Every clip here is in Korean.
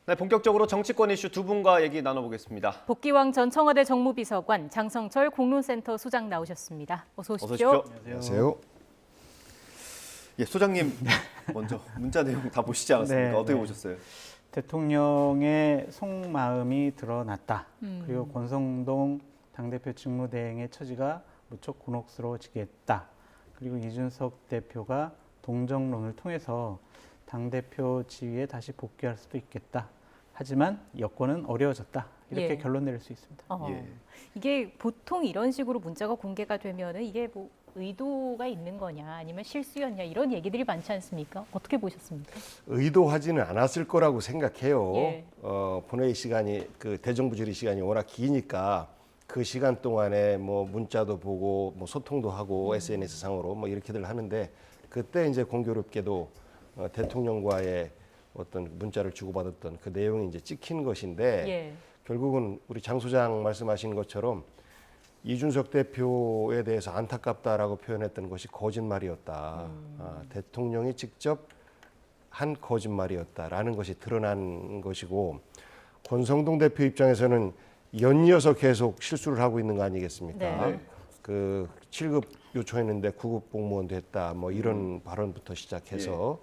네, 본격적으로 정치권 이슈 두 분과 얘기 나눠보겠습니다. 복귀왕 전 청와대 정무비서관 장성철 공론센터 소장 나오셨습니다. 어서 오십시오. 안녕하세요. 예, 소장님 먼저 문자 내용 다 보시지 않았습니까? 네, 어떻게 네. 보셨어요? 대통령의 속마음이 드러났다. 그리고 권성동 당대표 직무대행의 처지가 무척 곤혹스러워지겠다. 그리고 이준석 대표가 동정론을 통해서 당대표 지위에 다시 복귀할 수도 있겠다. 하지만 여건은 어려워졌다. 이렇게 예. 결론 내릴 수 있습니다. 예. 이게 보통 이런 식으로 문자가 공개가 되면은 이게 뭐 의도가 있는 거냐 아니면 실수였냐 이런 얘기들이 많지 않습니까? 어떻게 보셨습니까? 의도하지는 않았을 거라고 생각해요. 예. 본회의 시간이 그 대정부 질의 시간이 워낙 기니까 그 시간 동안에 뭐 문자도 보고 뭐 소통도 하고 SNS 상으로 뭐 이렇게들 하는데 그때 이제 공교롭게도 대통령과의 어떤 문자를 주고받았던 그 내용이 이제 찍힌 것인데 예. 결국은 우리 장 소장 말씀하신 것처럼 이준석 대표에 대해서 안타깝다라고 표현했던 것이 거짓말이었다. 대통령이 직접 한 거짓말이었다라는 것이 드러난 것이고 권성동 대표 입장에서는 연이어서 계속 실수를 하고 있는 거 아니겠습니까? 네. 그 7급 요청했는데 9급 공무원도 했다. 뭐 이런 발언부터 시작해서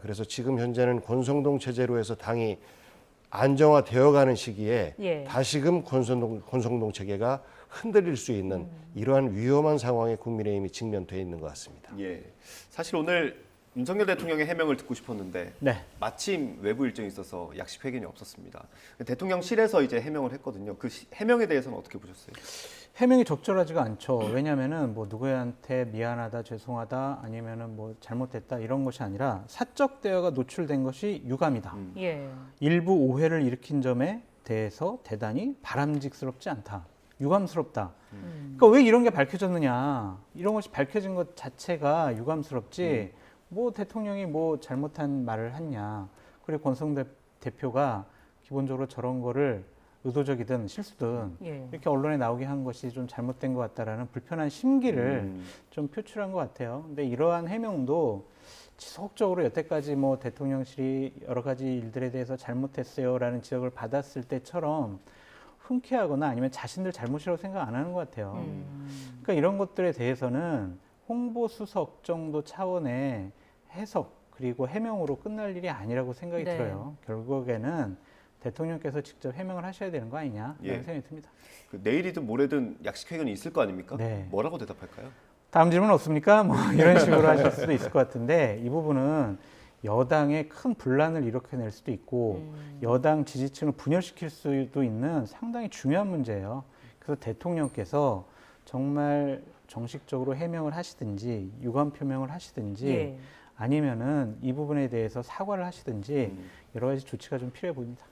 그래서 지금 현재는 권성동 체제로 해서 당이 안정화되어가는 시기에 예. 다시금 권성동 체계가 흔들릴 수 있는 이러한 위험한 상황에 국민의힘이 직면돼 있는 것 같습니다. 예. 사실 오늘 윤석열 대통령의 해명을 듣고 싶었는데 네. 마침 외부 일정이 있어서 약식 회견이 없었습니다. 대통령실에서 이제 해명을 했거든요. 그 해명에 대해서는 어떻게 보셨어요? 해명이 적절하지가 않죠. 왜냐하면은 뭐 누구한테 미안하다, 죄송하다, 아니면은 뭐 잘못됐다 이런 것이 아니라 사적 대화가 노출된 것이 유감이다. 예. 일부 오해를 일으킨 점에 대해서 대단히 바람직스럽지 않다. 유감스럽다. 그러니까 왜 이런 게 밝혀졌느냐. 이런 것이 밝혀진 것 자체가 유감스럽지. 뭐 대통령이 뭐 잘못한 말을 했냐. 그리고 권성동 대표가 기본적으로 저런 거를 의도적이든 실수든 예. 이렇게 언론에 나오게 한 것이 좀 잘못된 것 같다라는 불편한 심기를 좀 표출한 것 같아요. 근데 이러한 해명도 지속적으로 여태까지 뭐 대통령실이 여러 가지 일들에 대해서 잘못했어요라는 지적을 받았을 때처럼 흔쾌하거나 아니면 자신들 잘못이라고 생각 안 하는 것 같아요. 그러니까 이런 것들에 대해서는 홍보수석 정도 차원의 해석 그리고 해명으로 끝날 일이 아니라고 생각이 네. 들어요. 결국에는 대통령께서 직접 해명을 하셔야 되는 거 아니냐라는 예. 생각이 듭니다. 그 내일이든 모레든 약식 회견이 있을 거 아닙니까? 네. 뭐라고 대답할까요? 다음 질문 없습니까? 뭐 이런 식으로 하실 수도 있을 것 같은데 이 부분은 여당에 큰 분란을 일으켜낼 수도 있고 여당 지지층을 분열시킬 수도 있는 상당히 중요한 문제예요. 그래서 대통령께서 정말 정식적으로 해명을 하시든지 유감 표명을 하시든지 예. 아니면은 이 부분에 대해서 사과를 하시든지 여러 가지 조치가 좀 필요해 보입니다.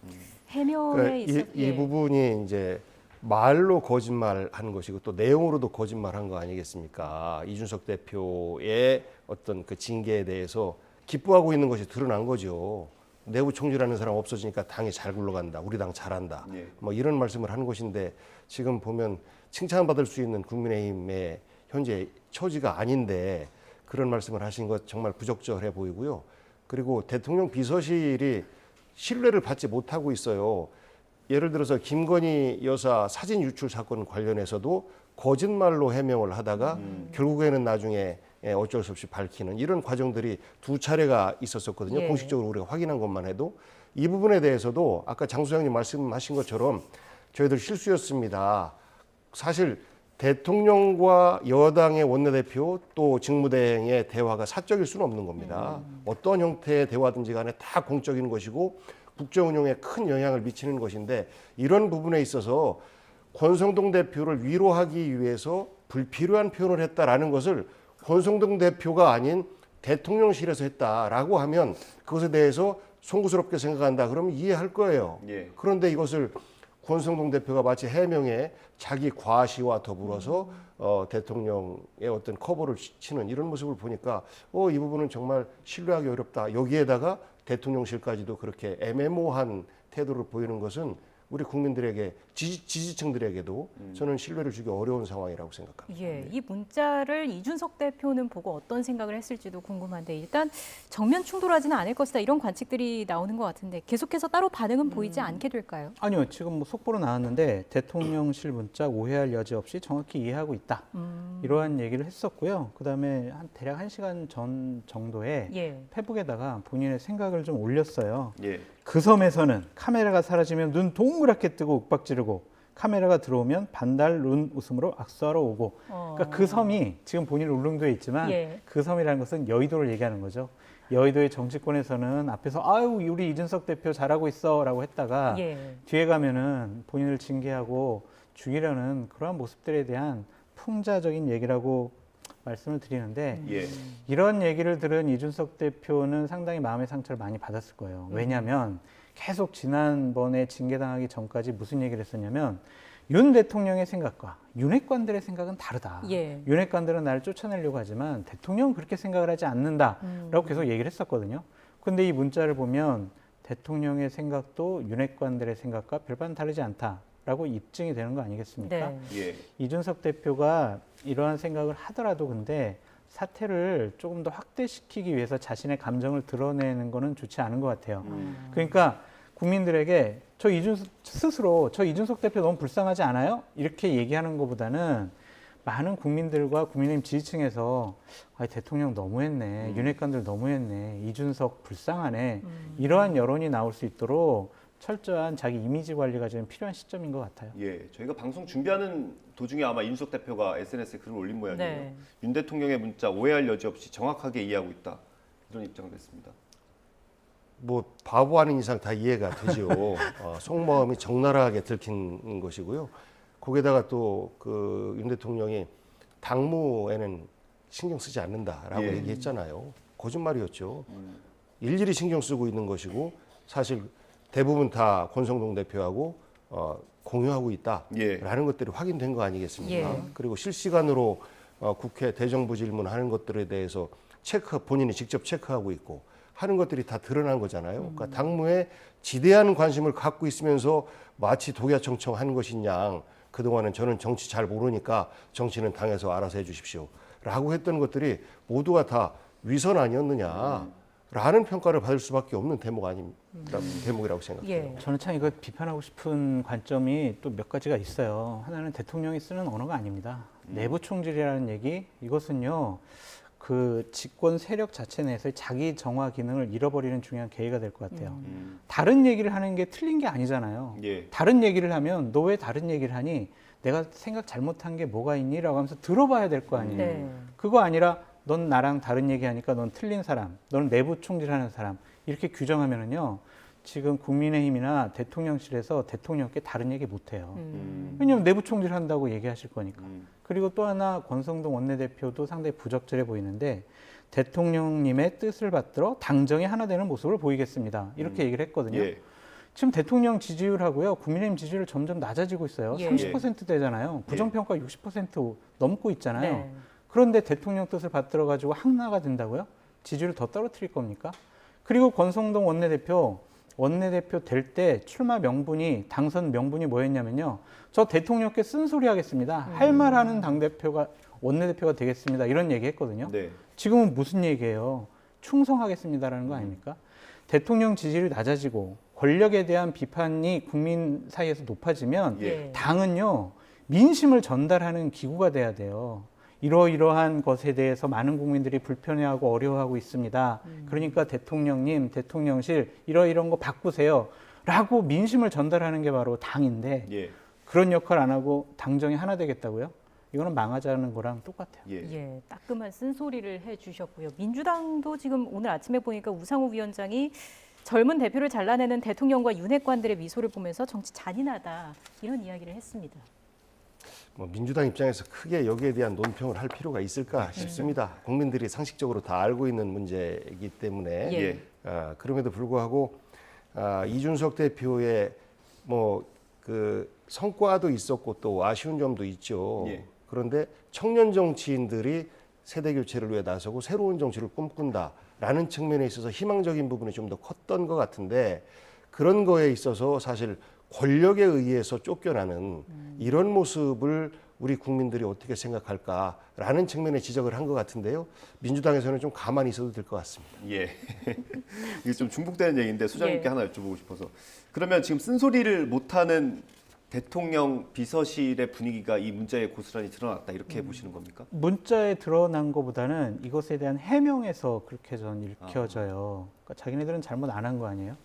해명에 그러니까 있어 이 부분이 이제 말로 거짓말한 것이고 또 내용으로도 거짓말한 거 아니겠습니까? 이준석 대표의 어떤 그 징계에 대해서 기뻐하고 있는 것이 드러난 거죠. 내부 총질하는 사람 없어지니까 당이 잘 굴러간다. 우리 당 잘한다. 예. 뭐 이런 말씀을 하는 것인데 지금 보면 칭찬받을 수 있는 국민의힘의 현재 처지가 아닌데 그런 말씀을 하신 것 정말 부적절해 보이고요. 그리고 대통령 비서실이 신뢰를 받지 못하고 있어요. 예를 들어서 김건희 여사 사진 유출 사건 관련해서도 거짓말로 해명을 하다가 결국에는 나중에 어쩔 수 없이 밝히는 이런 과정들이 두 차례가 있었었거든요. 예. 공식적으로 우리가 확인한 것만 해도 이 부분에 대해서도 아까 장 소장님 말씀하신 것처럼 저희들 실수였습니다. 사실 대통령과 여당의 원내대표 또 직무대행의 대화가 사적일 수는 없는 겁니다. 어떤 형태의 대화든지 간에 다 공적인 것이고 국정운영에 큰 영향을 미치는 것인데 이런 부분에 있어서 권성동 대표를 위로하기 위해서 불필요한 표현을 했다라는 것을 권성동 대표가 아닌 대통령실에서 했다라고 하면 그것에 대해서 송구스럽게 생각한다 그러면 이해할 거예요. 예. 그런데 이것을 권성동 대표가 마치 해명에 자기 과시와 더불어서 대통령의 어떤 커버를 치는 이런 모습을 보니까 이 부분은 정말 신뢰하기 어렵다. 여기에다가 대통령실까지도 그렇게 애매모호한 태도를 보이는 것은 우리 국민들에게 지지층들에게도 저는 신뢰를 주기 어려운 상황이라고 생각합니다. 예, 이 문자를 이준석 대표는 보고 어떤 생각을 했을지도 궁금한데 일단 정면 충돌하지는 않을 것이다 이런 관측들이 나오는 것 같은데 계속해서 따로 반응은 보이지 않게 될까요? 아니요, 지금 뭐 속보로 나왔는데 대통령실 문자 오해할 여지 없이 정확히 이해하고 있다. 이러한 얘기를 했었고요. 그다음에 대략 1시간 전 정도에 예. 페북에다가 본인의 생각을 좀 올렸어요. 예. 그 섬에서는 카메라가 사라지면 눈 동그랗게 뜨고 윽박 지르고 카메라가 들어오면 반달 눈 웃음으로 악수하러 오고. 그러니까 그 섬이 지금 본인 울릉도에 있지만 예. 그 섬이라는 것은 여의도를 얘기하는 거죠. 여의도의 정치권에서는 앞에서 아유 우리 이준석 대표 잘하고 있어라고 했다가 예. 뒤에 가면은 본인을 징계하고 죽이려는 그러한 모습들에 대한 풍자적인 얘기라고 말씀을 드리는데 예. 이런 얘기를 들은 이준석 대표는 상당히 마음의 상처를 많이 받았을 거예요. 왜냐하면 계속 지난번에 징계당하기 전까지 무슨 얘기를 했었냐면 윤 대통령의 생각과 윤핵관들의 생각은 다르다. 예. 윤핵관들은 나를 쫓아내려고 하지만 대통령은 그렇게 생각을 하지 않는다라고 계속 얘기를 했었거든요. 근데 이 문자를 보면 대통령의 생각도 윤핵관들의 생각과 별반 다르지 않다라고 입증이 되는 거 아니겠습니까? 네. 예. 이준석 대표가 이러한 생각을 하더라도 근데 사태를 조금 더 확대시키기 위해서 자신의 감정을 드러내는 거는 좋지 않은 것 같아요. 그러니까 국민들에게 저 이준석 대표 너무 불쌍하지 않아요? 이렇게 얘기하는 것보다는 많은 국민들과 국민의힘 지지층에서 아, 대통령 너무했네, 윤핵관들 너무했네, 이준석 불쌍하네 이러한 여론이 나올 수 있도록 철저한 자기 이미지 관리가 좀 필요한 시점인 것 같아요. 예, 저희가 방송 준비하는 도중에 아마 이준석 대표가 SNS에 글을 올린 모양이에요. 네. 윤 대통령의 문자 오해할 여지 없이 정확하게 이해하고 있다. 이런 입장을 냈습니다. 뭐 바보 아닌 이상 다 이해가 되죠. 속마음이 적나라하게 들킨 것이고요. 거기다가 또 그 윤 대통령이 당무에는 신경 쓰지 않는다라고 예. 얘기했잖아요. 거짓말이었죠. 일일이 신경 쓰고 있는 것이고 사실 대부분 다 권성동 대표하고 공유하고 있다라는 것들이 확인된 거 아니겠습니까? 예. 그리고 실시간으로 국회 대정부 질문하는 것들에 대해서 본인이 직접 체크하고 있고 하는 것들이 다 드러난 거잖아요. 그러니까 당무에 지대한 관심을 갖고 있으면서 마치 독야청청한 것이냐. 그동안은 저는 정치 잘 모르니까 정치는 당에서 알아서 해주십시오. 라고 했던 것들이 모두가 다 위선 아니었느냐라는 평가를 받을 수밖에 없는 대목이라고 생각해요. 예. 저는 참 이거 비판하고 싶은 관점이 또 몇 가지가 있어요. 하나는 대통령이 쓰는 언어가 아닙니다. 내부 총질이라는 얘기, 이것은요, 그 집권 세력 자체 내에서의 자기 정화 기능을 잃어버리는 중요한 계기가 될 것 같아요. 다른 얘기를 하는 게 틀린 게 아니잖아요. 예. 다른 얘기를 하면 너 왜 다른 얘기를 하니? 내가 생각 잘못한 게 뭐가 있니? 라고 하면서 들어봐야 될 거 아니에요. 네. 그거 아니라 넌 나랑 다른 얘기하니까 넌 틀린 사람, 너는 내부 총질하는 사람 이렇게 규정하면은요. 지금 국민의힘이나 대통령실에서 대통령께 다른 얘기 못 해요. 왜냐하면 내부 총질한다고 얘기하실 거니까. 그리고 또 하나 권성동 원내대표도 상당히 부적절해 보이는데 대통령님의 뜻을 받들어 당정이 하나 되는 모습을 보이겠습니다. 이렇게 얘기를 했거든요. 예. 지금 대통령 지지율하고요. 국민의힘 지지율 점점 낮아지고 있어요. 예. 30%대잖아요. 부정평가 60% 넘고 있잖아요. 네. 그런데 대통령 뜻을 받들어 가지고 항나가 된다고요? 지지율을 더 떨어뜨릴 겁니까? 그리고 권성동 원내대표 될 때 출마 명분이 당선 명분이 뭐였냐면요. 저 대통령께 쓴소리 하겠습니다. 할 말하는 당대표가 원내대표가 되겠습니다. 이런 얘기했거든요. 네. 지금은 무슨 얘기예요? 충성하겠습니다라는 거 아닙니까? 대통령 지지율이 낮아지고 권력에 대한 비판이 국민 사이에서 높아지면 예. 당은요. 민심을 전달하는 기구가 돼야 돼요. 이러이러한 것에 대해서 많은 국민들이 불편해하고 어려워하고 있습니다. 그러니까 대통령님, 대통령실 이러이런 거 바꾸세요. 라고 민심을 전달하는 게 바로 당인데 예. 그런 역할 안 하고 당정이 하나 되겠다고요? 이거는 망하자는 거랑 똑같아요. 예. 예, 따끔한 쓴소리를 해주셨고요. 민주당도 지금 오늘 아침에 보니까 우상호 위원장이 젊은 대표를 잘라내는 대통령과 윤핵관들의 미소를 보면서 정치 잔인하다 이런 이야기를 했습니다. 뭐 민주당 입장에서 크게 여기에 대한 논평을 할 필요가 있을까 싶습니다. 국민들이 상식적으로 다 알고 있는 문제이기 때문에 예. 그럼에도 불구하고 이준석 대표의 뭐 그 성과도 있었고 또 아쉬운 점도 있죠. 예. 그런데 청년 정치인들이 세대 교체를 위해 나서고 새로운 정치를 꿈꾼다라는 측면에 있어서 희망적인 부분이 좀 더 컸던 것 같은데 그런 거에 있어서 사실 권력에 의해서 쫓겨나는 이런 모습을 우리 국민들이 어떻게 생각할까라는 측면의 지적을 한 것 같은데요. 민주당에서는 좀 가만히 있어도 될 것 같습니다. 예. 이게 좀 중복되는 얘기인데 수장님께 예. 하나 여쭤보고 싶어서. 그러면 지금 쓴소리를 못하는 대통령 비서실의 분위기가 이 문제에 고스란히 드러났다 이렇게 보시는 겁니까? 문자에 드러난 것보다는 이것에 대한 해명에서 그렇게 전 읽혀져요. 그러니까 자기네들은 잘못 안 한 거 아니에요?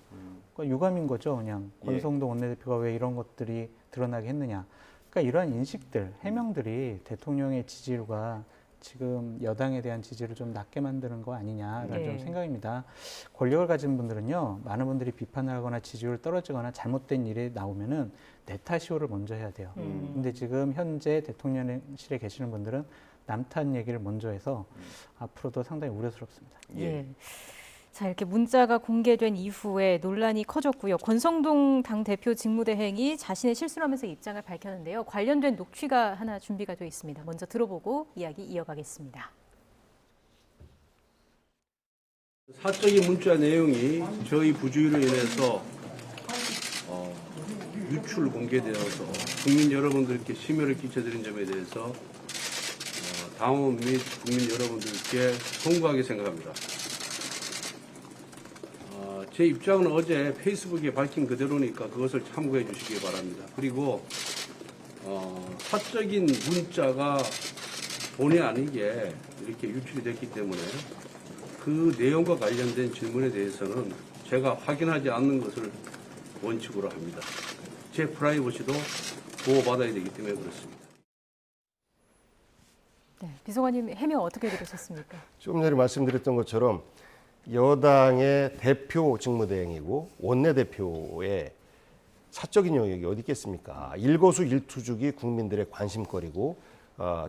그러니까 유감인 거죠, 그냥. 예. 권성동 원내대표가 왜 이런 것들이 드러나게 했느냐. 그러니까 이러한 인식들, 해명들이 대통령의 지지율과 지금 여당에 대한 지지를 좀 낮게 만드는 거 아니냐라는 네. 좀 생각입니다. 권력을 가진 분들은요, 많은 분들이 비판을 하거나 지지율 떨어지거나 잘못된 일이 나오면은 내 탓이오를 먼저 해야 돼요. 근데 지금 현재 대통령실에 계시는 분들은 남 탓 얘기를 먼저 해서 앞으로도 상당히 우려스럽습니다. 예. 자, 이렇게 문자가 공개된 이후에 논란이 커졌고요. 권성동 당대표 직무대행이 자신의 실수를 하면서 입장을 밝혔는데요. 관련된 녹취가 하나 준비가 되어 있습니다. 먼저 들어보고 이야기 이어가겠습니다. 사적인 문자 내용이 저희 부주의로 인해서 유출 공개되어서 국민 여러분들께 심려를 끼쳐드린 점에 대해서 당원 및 국민 여러분들께 송구하게 생각합니다. 제 입장은 어제 페이스북에 밝힌 그대로니까 그것을 참고해 주시기 바랍니다. 그리고 사적인 문자가 본의 아니게 이렇게 유출이 됐기 때문에 그 내용과 관련된 질문에 대해서는 제가 확인하지 않는 것을 원칙으로 합니다. 제 프라이버시도 보호받아야 되기 때문에 그렇습니다. 네, 비서관님 해명 어떻게 들으셨습니까? 좀 전에 말씀드렸던 것처럼 여당의 대표 직무대행이고 원내대표의 사적인 영역이 어디 있겠습니까? 일거수일투족이 국민들의 관심거리고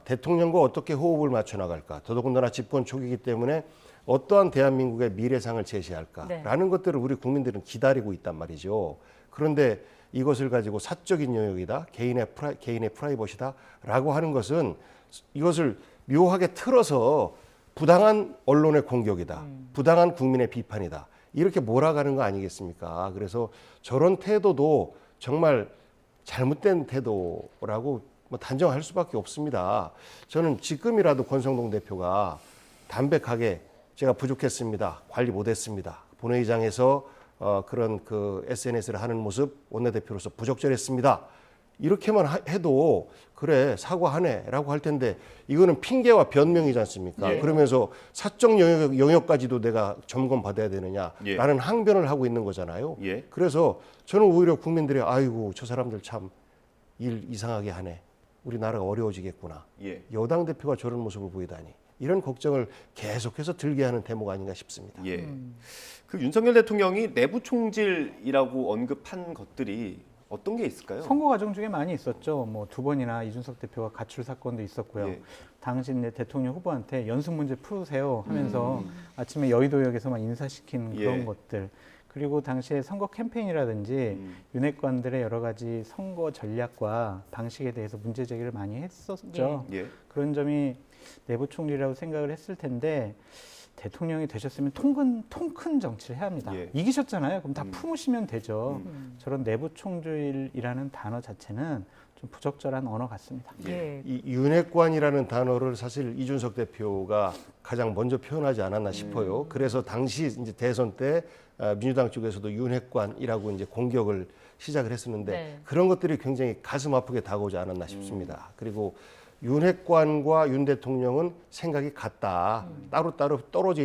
대통령과 어떻게 호흡을 맞춰 나갈까? 더더군다나 집권 초기이기 때문에 어떠한 대한민국의 미래상을 제시할까라는 것들을 우리 국민들은 기다리고 있단 말이죠. 그런데 이것을 가지고 사적인 영역이다, 개인의 프라이버시다라고 하는 것은 이것을 묘하게 틀어서 부당한 언론의 공격이다, 부당한 국민의 비판이다 이렇게 몰아가는 거 아니겠습니까? 그래서 저런 태도도 정말 잘못된 태도라고 단정할 수밖에 없습니다. 저는 지금이라도 권성동 대표가 담백하게 제가 부족했습니다, 관리 못했습니다, 본회의장에서 그런 그 SNS를 하는 모습 원내대표로서 부적절했습니다. 이렇게만 해도 그래 사과하네라고 할 텐데 이거는 핑계와 변명이지 않습니까? 예. 그러면서 사적 영역까지도 내가 점검받아야 되느냐라는 항변을 하고 있는 거잖아요. 예. 그래서 저는 오히려 국민들이 아이고 저 사람들 참 일 이상하게 하네. 우리나라가 어려워지겠구나. 예. 여당 대표가 저런 모습을 보이다니. 이런 걱정을 계속해서 들게 하는 대목 아닌가 싶습니다. 예. 그 윤석열 대통령이 내부 총질이라고 언급한 것들이 어떤 게 있을까요? 선거 과정 중에 많이 있었죠. 뭐 2번이나 이준석 대표가 가출 사건도 있었고요. 예. 당시 이제 대통령 후보한테 연수 문제 풀으세요 하면서 아침에 여의도역에서만 인사시킨 그런 예. 것들. 그리고 당시에 선거 캠페인이라든지 윤핵관들의 여러 가지 선거 전략과 방식에 대해서 문제 제기를 많이 했었죠. 예. 그런 점이 내부 총리라고 생각을 했을 텐데 대통령이 되셨으면 통 큰 정치를 해야 합니다. 예. 이기셨잖아요. 그럼 다 품으시면 되죠. 저런 내부 총질이라는 단어 자체는 좀 부적절한 언어 같습니다. 예. 이 윤핵관이라는 단어를 사실 이준석 대표가 가장 먼저 표현하지 않았나 싶어요. 그래서 당시 이제 대선 때 민주당 쪽에서도 윤핵관이라고 이제 공격을 시작을 했었는데 네. 그런 것들이 굉장히 가슴 아프게 다가오지 않았나 싶습니다. 그리고 윤핵관과 윤 대통령은 생각이 같다. 따로따로 떨어져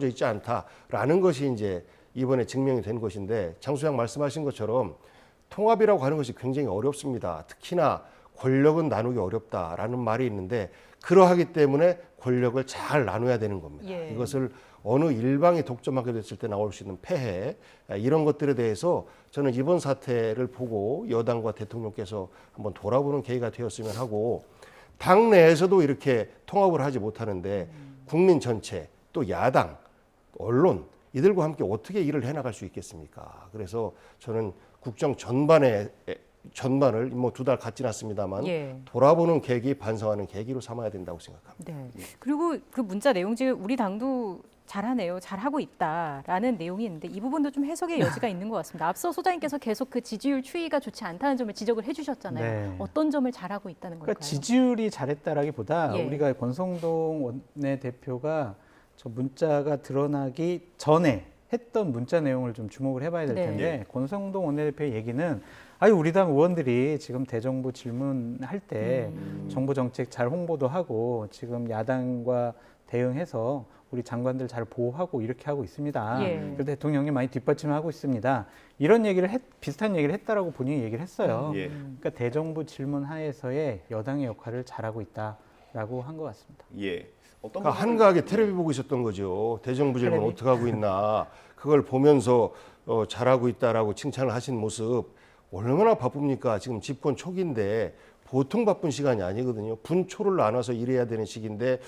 있지 않다라는 것이 이제 이번에 증명이 된 것인데 장소영 말씀하신 것처럼 통합이라고 하는 것이 굉장히 어렵습니다. 특히나 권력은 나누기 어렵다라는 말이 있는데 그러하기 때문에 권력을 잘 나눠야 되는 겁니다. 예. 이것을 어느 일방이 독점하게 됐을 때 나올 수 있는 폐해 이런 것들에 대해서 저는 이번 사태를 보고 여당과 대통령께서 한번 돌아보는 계기가 되었으면 하고 당 내에서도 이렇게 통합을 하지 못하는데 국민 전체 또 야당, 언론 이들과 함께 어떻게 일을 해나갈 수 있겠습니까? 그래서 저는 국정 전반을 뭐 2달 갓 지났습니다만 예. 돌아보는 계기, 반성하는 계기로 삼아야 된다고 생각합니다. 네. 그리고 그 문자 내용 중에 우리 당도 잘하네요, 잘하고 있다라는 내용이 있는데 이 부분도 좀 해석의 여지가 있는 것 같습니다. 앞서 소장님께서 계속 그 지지율 추이가 좋지 않다는 점을 지적을 해주셨잖아요. 네. 어떤 점을 잘하고 있다는 걸까요? 그러니까 지지율이 잘했다라기보다 예. 우리가 권성동 원내대표가 저 문자가 드러나기 전에 했던 문자 내용을 좀 주목을 해봐야 될 네. 텐데 권성동 원내대표의 얘기는 아유 우리 당 의원들이 지금 대정부 질문할 때 정부 정책 잘 홍보도 하고 지금 야당과 대응해서 우리 장관들 잘 보호하고 이렇게 하고 있습니다. 예. 그래서 대통령이 많이 뒷받침하고 있습니다. 이런 얘기를 비슷한 얘기를 했다라고 본인이 얘기를 했어요. 예. 그러니까 대정부 질문 하에서의 여당의 역할을 잘하고 있다라고 한 것 같습니다. 예. 어떤 그러니까 부분을- 한가하게 텔레비 보고 있었던 거죠. 대정부 질문 텔레비. 어떻게 하고 있나 그걸 보면서 잘하고 있다라고 칭찬을 하신 모습 얼마나 바쁩니까? 지금 집권 초기인데 보통 바쁜 시간이 아니거든요. 분초를 나눠서 일해야 되는 시기인데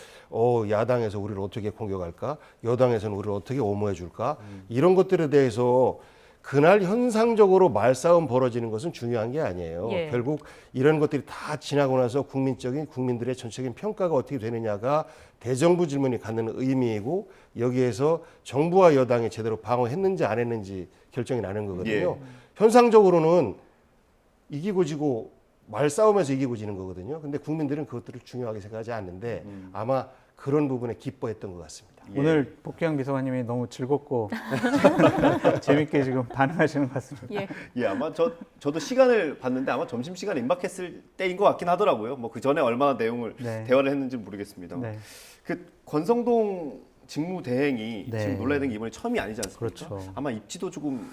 야당에서 우리를 어떻게 공격할까? 여당에서는 우리를 어떻게 옹호해 줄까? 이런 것들에 대해서 그날 현상적으로 말싸움 벌어지는 것은 중요한 게 아니에요. 예. 결국 이런 것들이 다 지나고 나서 국민들의 전체적인 평가가 어떻게 되느냐가 대정부 질문이 갖는 의미이고 여기에서 정부와 여당이 제대로 방어했는지 안 했는지 결정이 나는 거거든요. 현상적으로는 이기고 지고 말싸움에서 이기고 지는 거거든요. 근데 국민들은 그것들을 중요하게 생각하지 않는데 아마 그런 부분에 기뻐했던 것 같습니다. 예. 오늘 복귀한 비서관님이 너무 즐겁고 재밌게 지금 반응하시는 것 같습니다. 예. 예, 아마 저도 시간을 봤는데 아마 점심 시간에 임박했을 때인 것 같긴 하더라고요. 뭐 그 전에 얼마나 내용을 네. 대화를 했는지 는 모르겠습니다. 네. 그 권성동 직무대행이 네. 지금 논란이 된 게 이번이 처음이 아니지 않습니까? 그렇죠. 아마 입지도 조금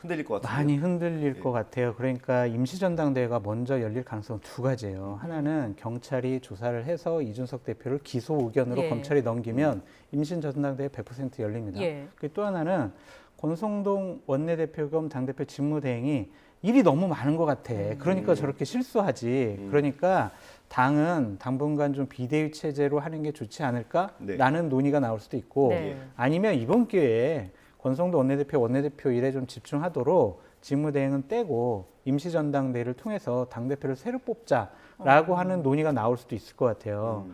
흔들릴 것 같아요. 많이 흔들릴 예. 것 같아요. 그러니까 임시전당대회가 먼저 열릴 가능성 두 가지예요. 하나는 경찰이 조사를 해서 이준석 대표를 기소 의견으로 예. 검찰이 넘기면 임시전당대회 100% 열립니다. 예. 그리고 또 하나는 권성동 원내대표 겸 당대표 직무대행이 일이 너무 많은 것 같아. 그러니까 저렇게 실수하지. 그러니까 당은 당분간 좀 비대위 체제로 하는 게 좋지 않을까라는 논의가 나올 수도 있고 네. 아니면 이번 기회에 권성도 원내대표 일에 좀 집중하도록 직무대행은 떼고 임시전당대회를 통해서 당대표를 새로 뽑자라고 하는 논의가 나올 수도 있을 것 같아요.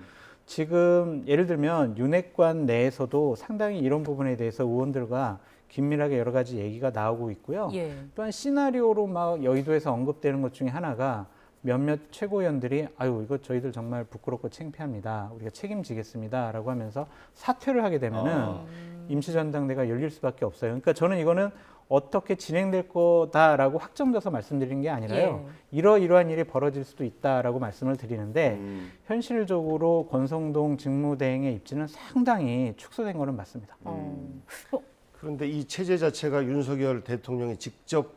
지금 예를 들면 윤핵관 내에서도 상당히 이런 부분에 대해서 의원들과 긴밀하게 여러 가지 얘기가 나오고 있고요. 예. 또한 시나리오로 막 여의도에서 언급되는 것 중에 하나가 몇몇 최고위원들이 아유 이거 저희들 정말 부끄럽고 창피합니다. 우리가 책임지겠습니다라고 하면서 사퇴를 하게 되면은 임시전당대가 열릴 수밖에 없어요. 그러니까 저는 이거는 어떻게 진행될 거다라고 확정돼서 말씀드리는 게 아니라요. 이러이러한 일이 벌어질 수도 있다라고 말씀을 드리는데 현실적으로 권성동 직무대행의 입지는 상당히 축소된 거는 맞습니다. 그런데 이 체제 자체가 윤석열 대통령이 직접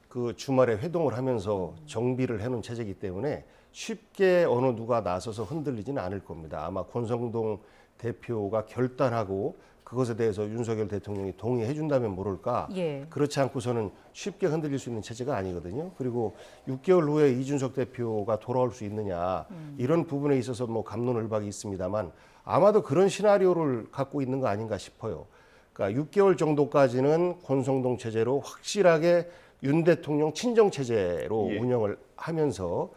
그 주말에 회동을 하면서 정비를 해놓은 체제이기 때문에 쉽게 어느 누가 나서서 흔들리지는 않을 겁니다. 아마 권성동 대표가 결단하고 그것에 대해서 윤석열 대통령이 동의해 준다면 모를까. 예. 그렇지 않고서는 쉽게 흔들릴 수 있는 체제가 아니거든요. 그리고 6개월 후에 이준석 대표가 돌아올 수 있느냐 이런 부분에 있어서 뭐 갑론을박이 있습니다만 아마도 그런 시나리오를 갖고 있는 거 아닌가 싶어요. 그러니까 6개월 정도까지는 권성동 체제로 확실하게 윤 대통령 친정 체제로 예. 운영을 하면서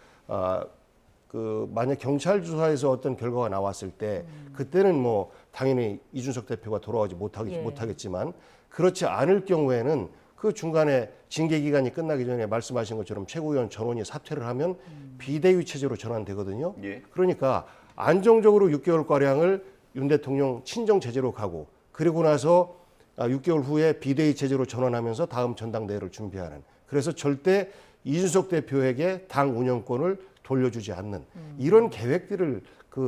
만약 경찰 조사에서 어떤 결과가 나왔을 때 그때는 뭐 당연히 이준석 대표가 돌아오지 못하겠지만 그렇지 않을 경우에는 그 중간에 징계 기간이 끝나기 전에 말씀하신 것처럼 최고위원 전원이 사퇴를 하면 비대위 체제로 전환되거든요. 예. 그러니까 안정적으로 6개월 가량을 윤 대통령 친정 체제로 가고 그리고 나서 6개월 후에 비대위 체제로 전환하면서 다음 전당대회를 준비하는. 그래서 절대 이준석 대표에게 당 운영권을 돌려주지 않는 이런 계획들을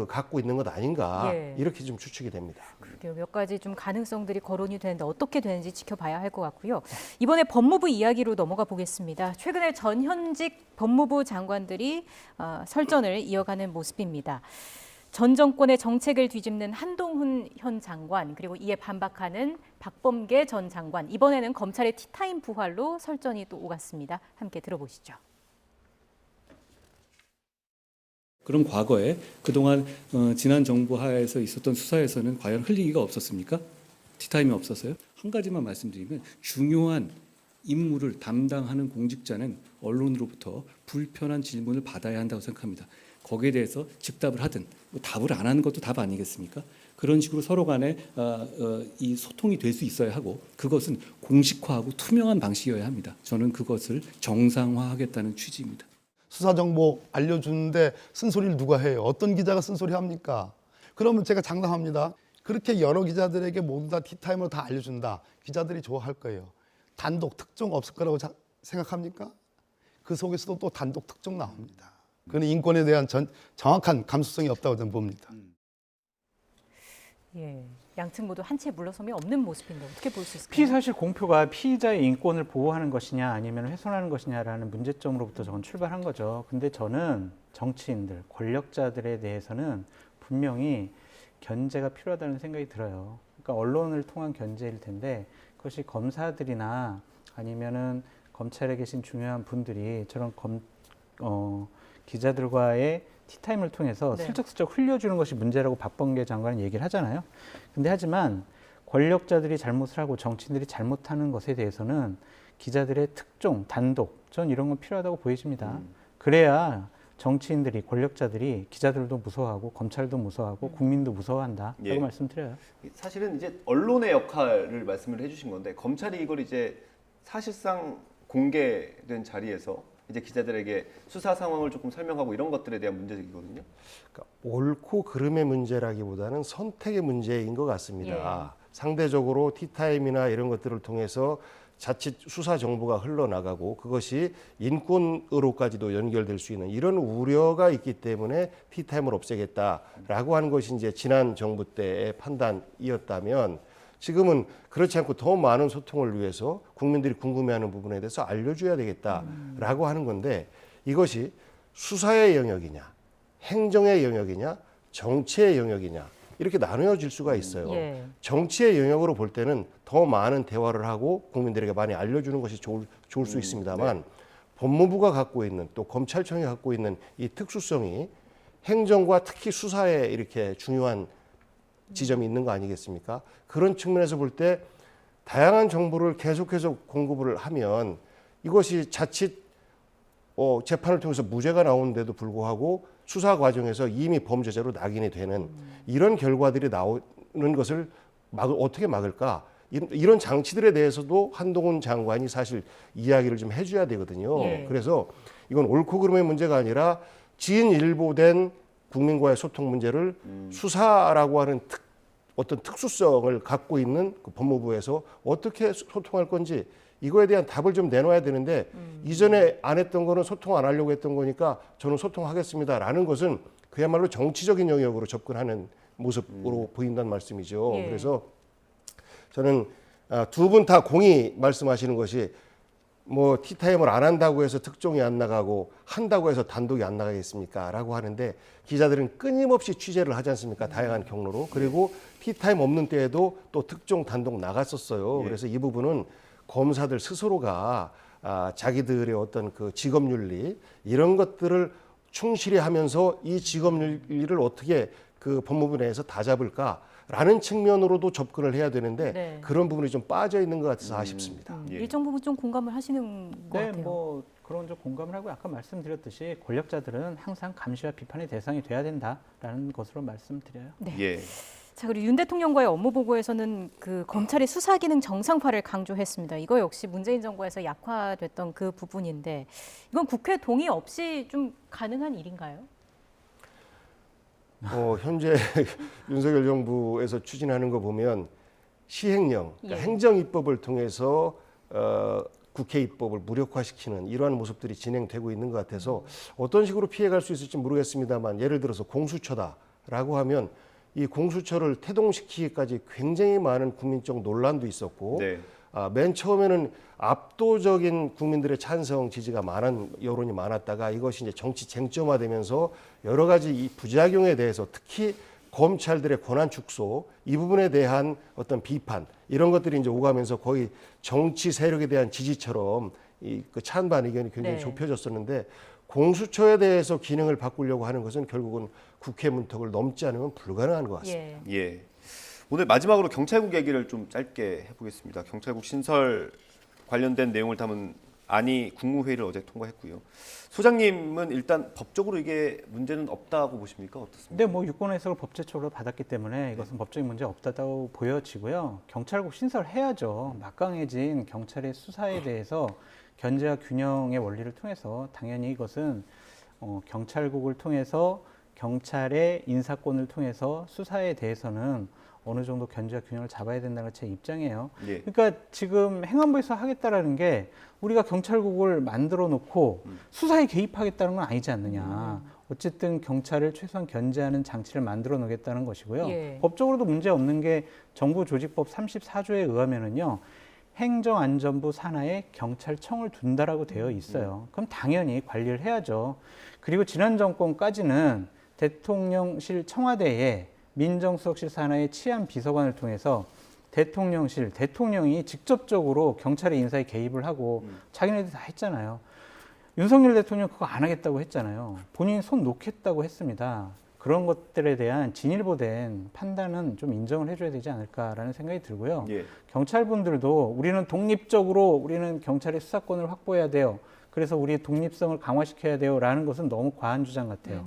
갖고 있는 것 아닌가 예. 이렇게 좀 추측이 됩니다. 그러게요. 몇 가지 좀 가능성들이 거론이 되는데 어떻게 되는지 지켜봐야 할 것 같고요. 이번에 법무부 이야기로 넘어가 보겠습니다. 최근에 전현직 법무부 장관들이 설전을 이어가는 모습입니다. 전 정권의 정책을 뒤집는 한동훈 현 장관 그리고 이에 반박하는 박범계 전 장관 이번에는 검찰의 티타임 부활로 설전이 또 오갔습니다. 함께 들어보시죠. 그럼 과거에 그동안 지난 정부 하에서 있었던 수사에서는 과연 흘리기가 없었습니까? 티타임이 없었어요? 한 가지만 말씀드리면 중요한 임무를 담당하는 공직자는 언론으로부터 불편한 질문을 받아야 한다고 생각합니다. 거기에 대해서 즉답을 하든 뭐 답을 안 하는 것도 답 아니겠습니까? 그런 식으로 서로 간에 이 소통이 될 수 있어야 하고 그것은 공식화하고 투명한 방식이어야 합니다. 저는 그것을 정상화하겠다는 취지입니다. 수사 정보 알려주는데 쓴소리를 누가 해요? 어떤 기자가 쓴소리 합니까? 그러면 제가 장담합니다. 그렇게 여러 기자들에게 모두 다 티타임으로 다 알려준다. 기자들이 좋아할 거예요. 단독 특종 없을 거라고 생각합니까? 그 속에서도 또 단독 특종 나옵니다. 그건 인권에 대한 정확한 감수성이 없다고 저는 봅니다. 예, 양측 모두 한 채 물러섬이 없는 모습인데 어떻게 볼 수 있을까요? 피의사실 공표가 피의자의 인권을 보호하는 것이냐 아니면 훼손하는 것이냐라는 문제점으로부터 저는 출발한 거죠. 근데 저는 정치인들, 권력자들에 대해서는 분명히 견제가 필요하다는 생각이 들어요. 그러니까 언론을 통한 견제일 텐데 그것이 검사들이나 아니면은 검찰에 계신 중요한 분들이 저런 기자들과의 티타임을 통해서 네. 슬쩍슬쩍 흘려주는 것이 문제라고 박범계 장관은 얘기를 하잖아요. 근데 하지만 권력자들이 잘못을 하고 정치인들이 잘못하는 것에 대해서는 기자들의 특종, 단독, 전 이런 건 필요하다고 보여집니다. 그래야 정치인들이, 권력자들이 기자들도 무서워하고 검찰도 무서워하고 국민도 무서워한다라고 예. 말씀드려요. 사실은 이제 언론의 역할을 말씀을 해주신 건데 검찰이 이걸 이제 사실상 공개된 자리에서 이제 기자들에게 수사 상황을 조금 설명하고 이런 것들에 대한 문제이거든요. 그러니까 옳고 그름의 문제라기보다는 선택의 문제인 것 같습니다. 상대적으로 티타임이나 이런 것들을 통해서 자칫 수사 정보가 흘러나가고 그것이 인권으로까지도 연결될 수 있는 이런 우려가 있기 때문에 티타임을 없애겠다라고 하는 것이 이제 지난 정부 때의 판단이었다면 지금은 그렇지 않고 더 많은 소통을 위해서 국민들이 궁금해하는 부분에 대해서 알려줘야 되겠다라고 하는 건데 이것이 수사의 영역이냐, 행정의 영역이냐, 정치의 영역이냐 이렇게 나누어질 수가 있어요. 예. 정치의 영역으로 볼 때는 더 많은 대화를 하고 국민들에게 많이 알려주는 것이 좋을 수 있습니다만 법무부가 갖고 있는 또 검찰청이 갖고 있는 이 특수성이 행정과 특히 수사에 이렇게 중요한 지점이 있는 거 아니겠습니까? 그런 측면에서 볼 때 다양한 정보를 계속해서 공급을 하면 이것이 자칫 재판을 통해서 무죄가 나오는데도 불구하고 수사 과정에서 이미 범죄자로 낙인이 되는 이런 결과들이 나오는 것을 어떻게 막을까? 이런 장치들에 대해서도 한동훈 장관이 사실 이야기를 좀 해줘야 되거든요. 예. 그래서 이건 옳고 그름의 문제가 아니라 진일보된 국민과의 소통 문제를 수사라고 하는 어떤 특수성을 갖고 있는 그 법무부에서 어떻게 소통할 건지 이거에 대한 답을 좀 내놔야 되는데 이전에 안 했던 거는 소통 안 하려고 했던 거니까 저는 소통하겠습니다라는 것은 그야말로 정치적인 영역으로 접근하는 모습으로 보인다는 말씀이죠. 예. 그래서 저는 두 분 다 공히 말씀하시는 것이 뭐 티타임을 안 한다고 해서 특종이 안 나가고 한다고 해서 단독이 안 나가겠습니까? 라고 하는데 기자들은 끊임없이 취재를 하지 않습니까? 다양한 경로로. 그리고 티타임 없는 때에도 또 특종 단독 나갔었어요. 그래서 이 부분은 검사들 스스로가 자기들의 어떤 그 직업윤리 이런 것들을 충실히 하면서 이 직업윤리를 어떻게 그 법무부 내에서 다 잡을까라는 측면으로도 접근을 해야 되는데 네. 그런 부분이 좀 빠져 있는 것 같아서 아쉽습니다. 예. 일정 부분 좀 공감을 하시는 것 네, 같아요. 뭐 그런 좀 공감을 하고 아까 말씀드렸듯이 권력자들은 항상 감시와 비판의 대상이 돼야 된다라는 것으로 말씀드려요. 네. 예. 자, 그리고 윤 대통령과의 업무 보고에서는 그 검찰의 수사 기능 정상화를 강조했습니다. 이거 역시 문재인 정부에서 약화됐던 그 부분인데 이건 국회 동의 없이 좀 가능한 일인가요? 현재 윤석열 정부에서 추진하는 거 보면 시행령, 그러니까 예. 행정입법을 통해서 국회 입법을 무력화시키는 이러한 모습들이 진행되고 있는 것 같아서 어떤 식으로 피해갈 수 있을지 모르겠습니다만 예를 들어서 공수처다라고 하면 이 공수처를 태동시키기까지 굉장히 많은 국민적 논란도 있었고 네. 맨 처음에는 압도적인 국민들의 찬성 지지가 여론이 많았다가 이것이 이제 정치 쟁점화되면서 여러 가지 이 부작용에 대해서 특히 검찰들의 권한 축소 이 부분에 대한 어떤 비판 이런 것들이 이제 오가면서 거의 정치 세력에 대한 지지처럼 그 찬반 의견이 굉장히 네. 좁혀졌었는데 공수처에 대해서 기능을 바꾸려고 하는 것은 결국은 국회 문턱을 넘지 않으면 불가능한 것 같습니다. 예. 예. 오늘 마지막으로 경찰국 얘기를 좀 짧게 해보겠습니다. 경찰국 신설 관련된 내용을 담은 안이 국무회의를 어제 통과했고요. 소장님은 일단 법적으로 이게 문제는 없다고 보십니까? 어떻습니까? 근데 뭐 유권 해석을 법제처로 받았기 때문에 이것은 법적인 문제 없다고 보여지고요. 경찰국 신설해야죠. 막강해진 경찰의 수사에 대해서 견제와 균형의 원리를 통해서 당연히 이것은 경찰국을 통해서 경찰의 인사권을 통해서 수사에 대해서는 어느 정도 견제와 균형을 잡아야 된다는 제 입장이에요. 예. 그러니까 지금 행안부에서 하겠다라는 게 우리가 경찰국을 만들어 놓고 수사에 개입하겠다는 건 아니지 않느냐. 어쨌든 경찰을 최소한 견제하는 장치를 만들어 놓겠다는 것이고요. 예. 법적으로도 문제 없는 게 정부조직법 34조에 의하면은요. 행정안전부 산하에 경찰청을 둔다라고 되어 있어요. 그럼 당연히 관리를 해야죠. 그리고 지난 정권까지는 대통령실 청와대에 민정수석실 산하의 치안 비서관을 통해서 대통령실, 대통령이 직접적으로 경찰의 인사에 개입을 하고 자기네들 다 했잖아요. 윤석열 대통령 그거 안 하겠다고 했잖아요. 본인이 손 놓겠다고 했습니다. 그런 것들에 대한 진일보된 판단은 좀 인정을 해줘야 되지 않을까라는 생각이 들고요. 예. 경찰분들도 우리는 독립적으로 우리는 경찰의 수사권을 확보해야 돼요. 그래서 우리의 독립성을 강화시켜야 돼요라는 것은 너무 과한 주장 같아요.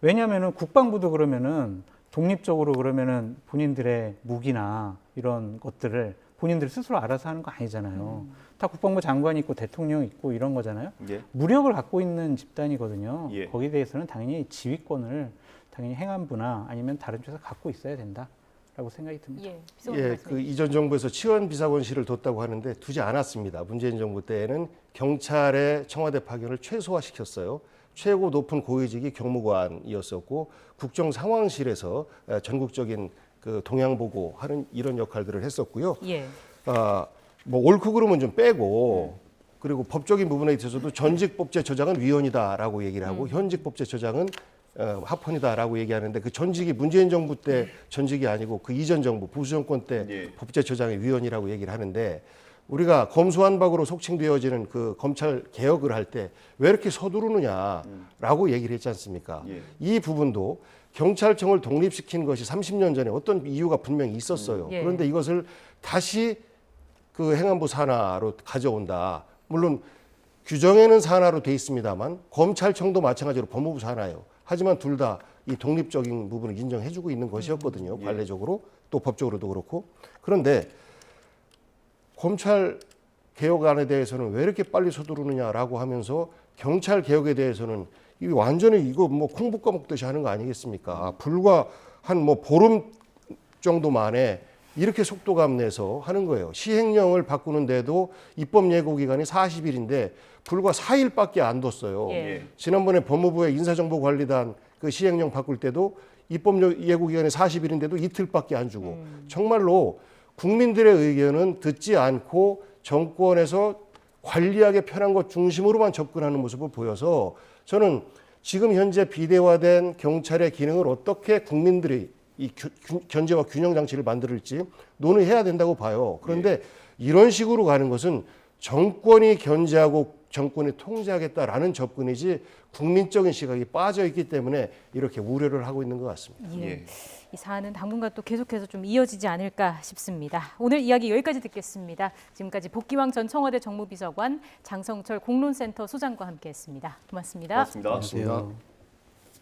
왜냐하면은 국방부도 그러면은 독립적으로 그러면은 본인들의 무기나 이런 것들을 본인들 스스로 알아서 하는 거 아니잖아요. 다 국방부 장관이 있고 대통령 있고 이런 거잖아요. 예. 무력을 갖고 있는 집단이거든요. 예. 거기에 대해서는 당연히 지휘권을 당연히 행안부나 아니면 다른 쪽에서 갖고 있어야 된다라고 생각이 듭니다. 예, 비서관님 예, 말씀해 그 이전 정부에서 치원 비서관실을 뒀다고 하는데 두지 않았습니다. 문재인 정부 때에는 경찰의 청와대 파견을 최소화시켰어요. 최고 높은 고위직이 경무관이었었고 국정상황실에서 전국적인 그 동향 보고하는 이런 역할들을 했었고요. 예. 뭐 옳고 그름은 좀 빼고 그리고 법적인 부분에 있어서도 전직 법제처장은 위원이다라고 얘기를 하고 현직 법제처장은 하폰이다라고 얘기하는데 그 전직이 문재인 정부 때 전직이 아니고 그 이전 정부 보수 정권 때 예. 법제처장의 위원이라고 얘기를 하는데 우리가 검수완박으로 속칭되어지는 그 검찰 개혁을 할 때 왜 이렇게 서두르느냐라고 얘기를 했지 않습니까? 예. 이 부분도 경찰청을 독립시킨 것이 30년 전에 어떤 이유가 분명히 있었어요. 예. 그런데 이것을 다시 그 행안부 산하로 가져온다. 물론 규정에는 산하로 돼 있습니다만 검찰청도 마찬가지로 법무부 산하예요. 하지만 둘 다 이 독립적인 부분을 인정해주고 있는 것이었거든요. 예. 관례적으로 또 법적으로도 그렇고. 그런데 검찰 개혁안에 대해서는 왜 이렇게 빨리 서두르느냐라고 하면서 경찰 개혁에 대해서는 이 완전히 이거 뭐 콩 볶아 먹듯이 하는 거 아니겠습니까? 불과 한 뭐 보름 정도 만에 이렇게 속도감 내서 하는 거예요. 시행령을 바꾸는데도 입법 예고 기간이 40일인데 불과 4일밖에 안 뒀어요. 예. 지난번에 법무부의 인사정보관리단 그 시행령 바꿀 때도 입법 예고 기간이 40일인데도 이틀밖에 안 주고 정말로 국민들의 의견은 듣지 않고 정권에서 관리하게 편한 것 중심으로만 접근하는 모습을 보여서 저는 지금 현재 비대화된 경찰의 기능을 어떻게 국민들이 이 견제와 균형 장치를 만들지 논의해야 된다고 봐요. 그런데 이런 식으로 가는 것은 정권이 견제하고 정권이 통제하겠다라는 접근이지 국민적인 시각이 빠져 있기 때문에 이렇게 우려를 하고 있는 것 같습니다. 예. 예. 이 사안은 당분간 또 계속해서 좀 이어지지 않을까 싶습니다. 오늘 이야기 여기까지 듣겠습니다. 지금까지 복기왕 전 청와대 정무비서관, 장성철 공론센터 소장과 함께했습니다. 고맙습니다. 고맙습니다. 고맙습니다.